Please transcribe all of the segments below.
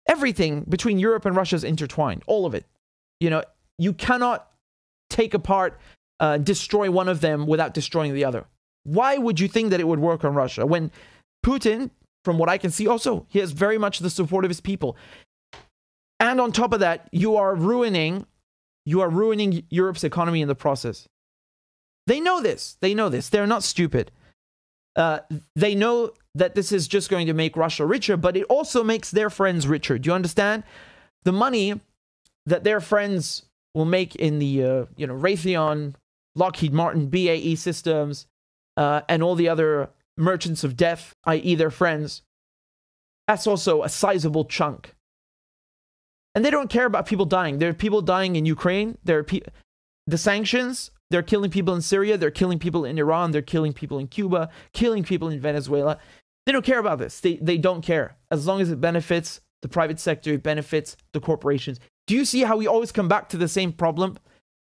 Everything between Europe and Russia is intertwined. All of it. You know, you cannot take apart, destroy one of them without destroying the other. Why would you think that it would work on Russia when Putin, from what I can see, also, he has very much the support of his people. And on top of that, you are ruining Europe's economy in the process. They know this. They know this. They're not stupid. They know that this is just going to make Russia richer, but it also makes their friends richer. Do you understand? The money that their friends will make in the Raytheon, Lockheed Martin, BAE Systems, and all the other merchants of death, i.e. their friends, that's also a sizable chunk. And they don't care about people dying. There are people dying in Ukraine. The sanctions, they're killing people in Syria. They're killing people in Iran. They're killing people in Cuba, killing people in Venezuela. They don't care about this. They don't care. As long as it benefits the private sector, it benefits the corporations. Do you see how we always come back to the same problem?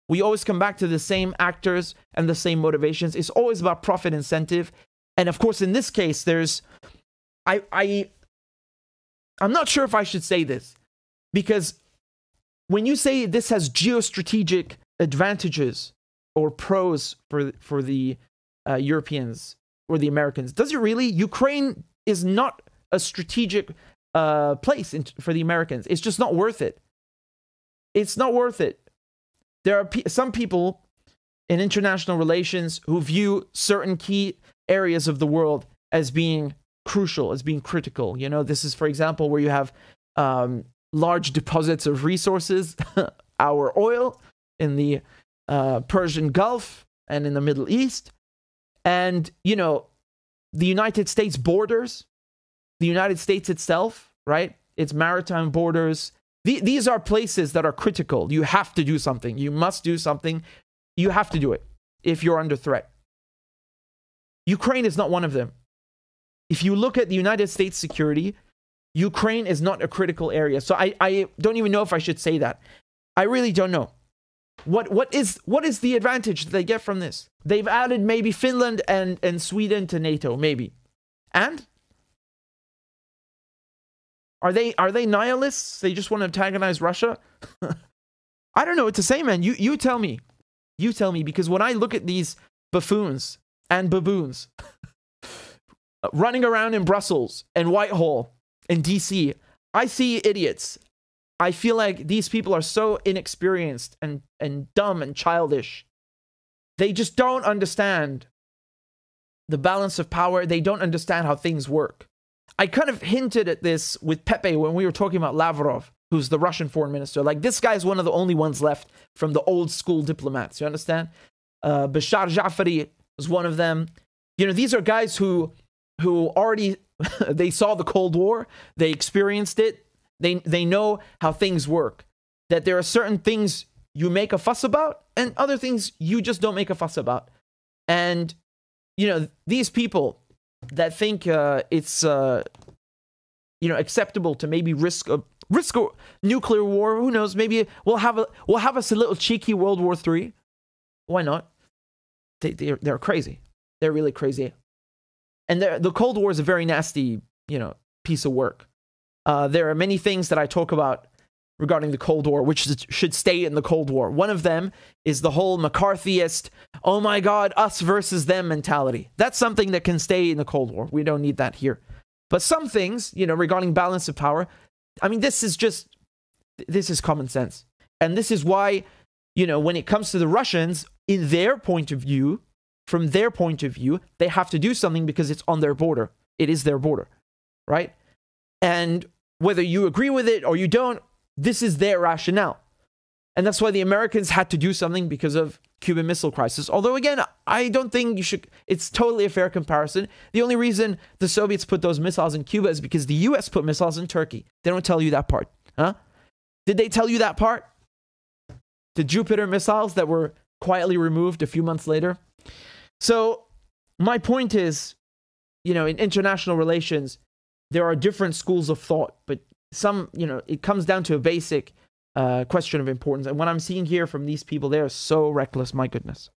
We always come back to the same actors and the same motivations. It's always about profit incentive. And of course, in this case, I'm not sure if I should say this, because when you say this has geostrategic advantages or pros for the Europeans or the Americans, does it really? Ukraine is not a strategic place for the Americans. It's just not worth it. It's not worth it. There are some people in international relations who view certain key areas of the world as being crucial, as being critical. You know, this is, for example, where you have large deposits of resources, our oil in the Persian Gulf and in the Middle East. And, you know, the United States borders, the United States itself, right? Its maritime borders. These are places that are critical. You have to do something. You must do something. You have to do it if you're under threat. Ukraine is not one of them. If you look at the United States security, Ukraine is not a critical area. So I don't even know if I should say that. I really don't know. What is the advantage that they get from this? They've added maybe Finland and Sweden to NATO, maybe. And? Are they nihilists? They just want to antagonize Russia? I don't know what to say, man. You tell me. You tell me, because when I look at these buffoons and baboons running around in Brussels and Whitehall and DC, I see idiots. I feel like these people are so inexperienced and dumb and childish. They just don't understand the balance of power. They don't understand how things work. I kind of hinted at this with Pepe when we were talking about Lavrov, who's the Russian foreign minister. Like, this guy's one of the only ones left from the old school diplomats. You understand? Bashar Jafari was one of them. You know, these are guys who already, they saw the Cold War. They experienced it. They know how things work. That there are certain things you make a fuss about and other things you just don't make a fuss about. And, you know, these people that think it's acceptable to maybe risk a nuclear war. Who knows? Maybe we'll have us a little cheeky World War III. Why not? They're crazy. They're really crazy. And the Cold War is a very nasty, piece of work. There are many things that I talk about regarding the Cold War, which should stay in the Cold War. One of them is the whole McCarthyist, oh my God, us versus them mentality. That's something that can stay in the Cold War. We don't need that here. But some things, regarding balance of power, I mean, this is common sense. And this is why, when it comes to the Russians, in their point of view, from their point of view, they have to do something because it's on their border. It is their border, right? And whether you agree with it or you don't, this is their rationale. And that's why the Americans had to do something because of Cuban Missile Crisis. Although, again, I don't think you should, it's totally a fair comparison. The only reason the Soviets put those missiles in Cuba is because the US put missiles in Turkey. They don't tell you that part, huh? Did they tell you that part? The Jupiter missiles that were quietly removed a few months later. So my point is, in international relations, there are different schools of thought, but it comes down to a basic question of importance. And what I'm seeing here from these people, they are so reckless, my goodness.